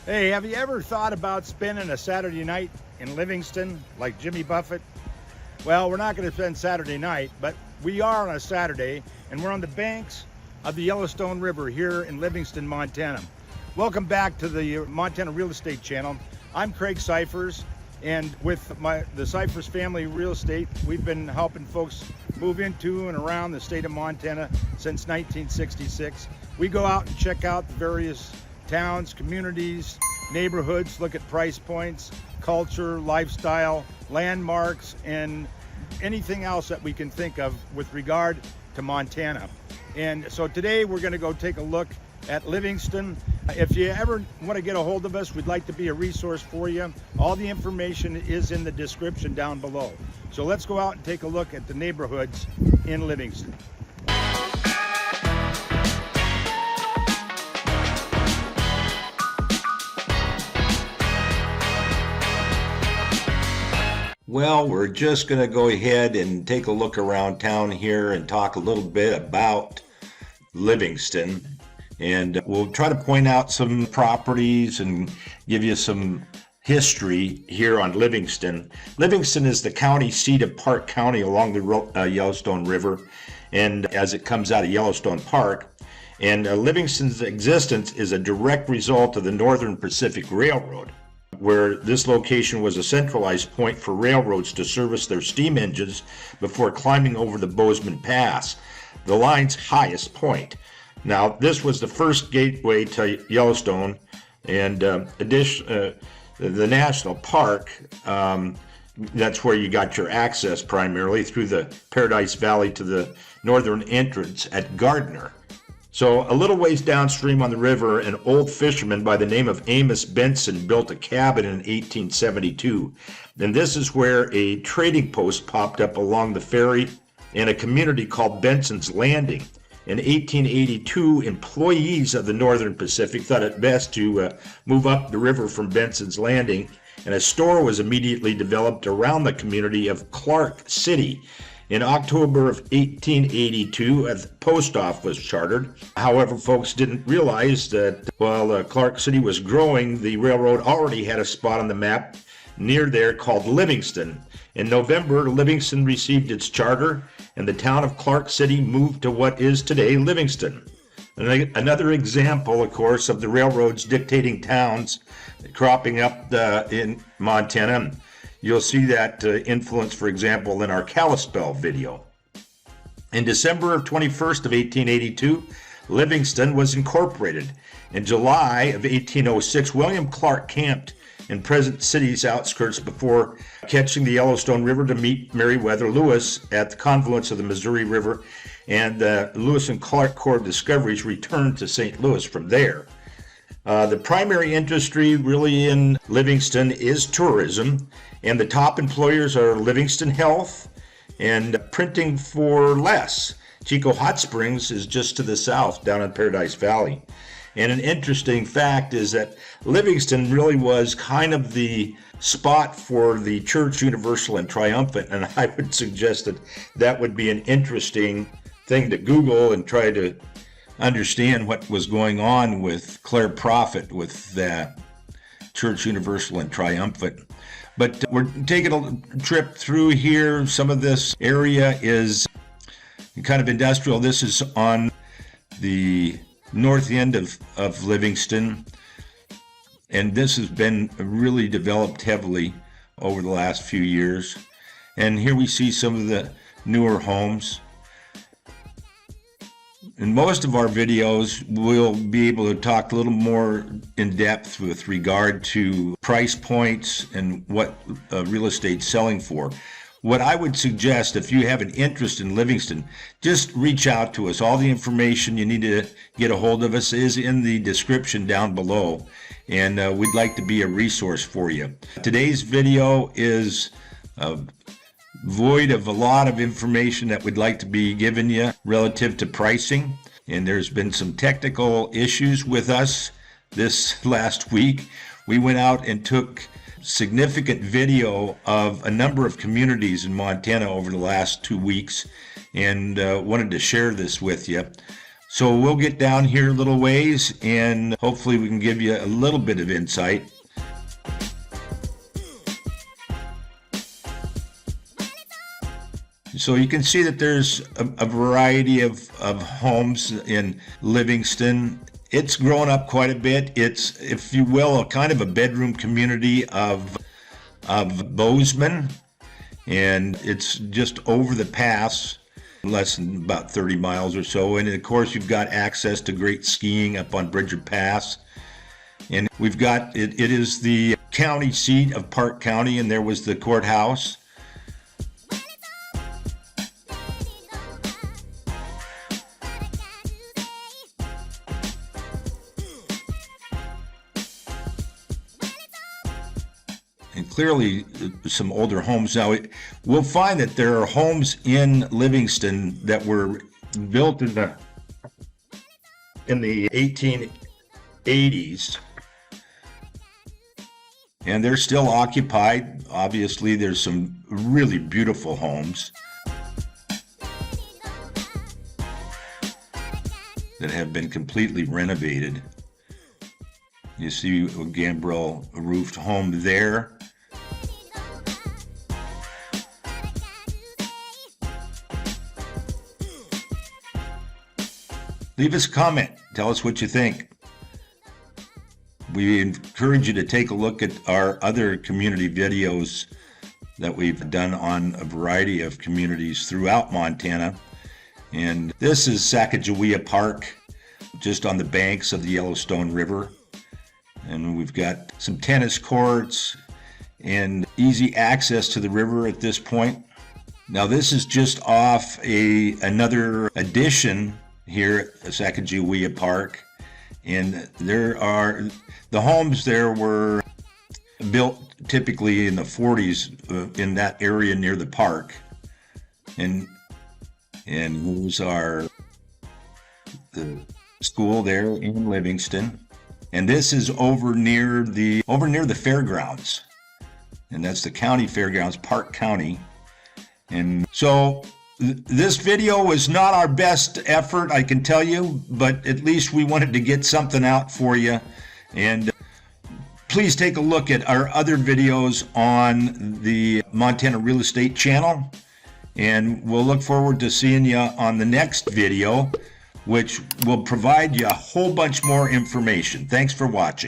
Hey, have you ever thought about spending a Saturday night in Livingston like Jimmy Buffett? Well, we're not going to spend Saturday night, but we are on a Saturday, and we're on the banks of the Yellowstone River here in Livingston, Montana. Welcome back to the Montana Real Estate Channel. I'm Craig Cyphers, and with the Cyphers family real estate, we've been helping folks move into and around the state of Montana since 1966. We go out and check out the various towns, communities, neighborhoods, look at price points, culture, lifestyle, landmarks, and anything else that we can think of with regard to Montana. And so today we're going to go take a look at Livingston. If you ever want to get a hold of us, we'd like to be a resource for you. All the information is in the description down below. So let's go out and take a look at the neighborhoods in Livingston. Well, we're just going to go ahead and take a look around town here and talk a little bit about Livingston. And we'll try to point out some properties and give you some history here on Livingston. Livingston is the county seat of Park County along the Yellowstone River, and as it comes out of Yellowstone Park. And Livingston's existence is a direct result of the Northern Pacific Railroad, where this location was a centralized point for railroads to service their steam engines before climbing over the Bozeman Pass, the line's highest point. Now, this was the first gateway to Yellowstone, and the national park, that's where you got your access primarily through the Paradise Valley to the northern entrance at Gardner. So a little ways downstream on the river, an old fisherman by the name of Amos Benson built a cabin in 1872. And this is where a trading post popped up along the ferry in a community called Benson's Landing. In 1882, employees of the Northern Pacific thought it best to move up the river from Benson's Landing, and a store was immediately developed around the community of Clark City. In October of 1882, a post office was chartered. However, folks didn't realize that while Clark City was growing, the railroad already had a spot on the map near there called Livingston. In November, Livingston received its charter, and the town of Clark City moved to what is today Livingston. Another example, of course, of the railroads dictating towns cropping up in Montana. You'll see that influence, for example, in our Kalispell video. In December 21st of 1882, Livingston was incorporated. In July of 1806, William Clark camped in present city's outskirts before catching the Yellowstone River to meet Meriwether Lewis at the confluence of the Missouri River, and the Lewis and Clark Corps discoveries returned to St. Louis from there. The primary industry really in Livingston is tourism, and the top employers are Livingston Health and Printing for Less. Chico Hot Springs is just to the south down in Paradise Valley. And an interesting fact is that Livingston really was kind of the spot for the Church Universal and Triumphant, and I would suggest that that would be an interesting thing to Google and try to understand what was going on with Claire Prophet with the Church Universal and Triumphant. But we're taking a trip through here. Some of this area is kind of industrial. This is on the north end of Livingston, and this has been really developed heavily over the last few years. And here we see some of the newer homes. In most of our videos, we'll be able to talk a little more in depth with regard to price points and what real estate's selling for. What I would suggest, if you have an interest in Livingston, just reach out to us. All the information you need to get a hold of us is in the description down below, and we'd like to be a resource for you. Today's video is void of a lot of information that we'd like to be giving you relative to pricing, and there's been some technical issues with us this last week. We went out and took significant video of a number of communities in Montana over the last 2 weeks, and wanted to share this with you. So we'll get down here a little ways and hopefully we can give you a little bit of insight. So you can see that there's a variety of homes in Livingston. It's grown up quite a bit. It's, if you will, a kind of a bedroom community of Bozeman, and it's just over the pass, less than about 30 miles or so. And of course, you've got access to great skiing up on Bridger Pass. And we've got, it is the county seat of Park County, and there was the courthouse. And clearly some older homes. Now, we'll find that there are homes in Livingston that were built in the 1880s, and they're still occupied. Obviously, there's some really beautiful homes that have been completely renovated. You see a gambrel roofed home there. Leave us a comment. Tell us what you think. We encourage you to take a look at our other community videos that we've done on a variety of communities throughout Montana. And this is Sacajawea Park, just on the banks of the Yellowstone River. And we've got some tennis courts and easy access to the river at this point. Now this is just off another addition here at Sacajawea Park, and the homes there were built typically in the 40s in that area near the park, and those are the school there in Livingston, and this is over near the fairgrounds, and that's the county fairgrounds, Park County. And so this video was not our best effort, I can tell you, but at least we wanted to get something out for you. And please take a look at our other videos on the Montana Real Estate channel. And we'll look forward to seeing you on the next video, which will provide you a whole bunch more information. Thanks for watching.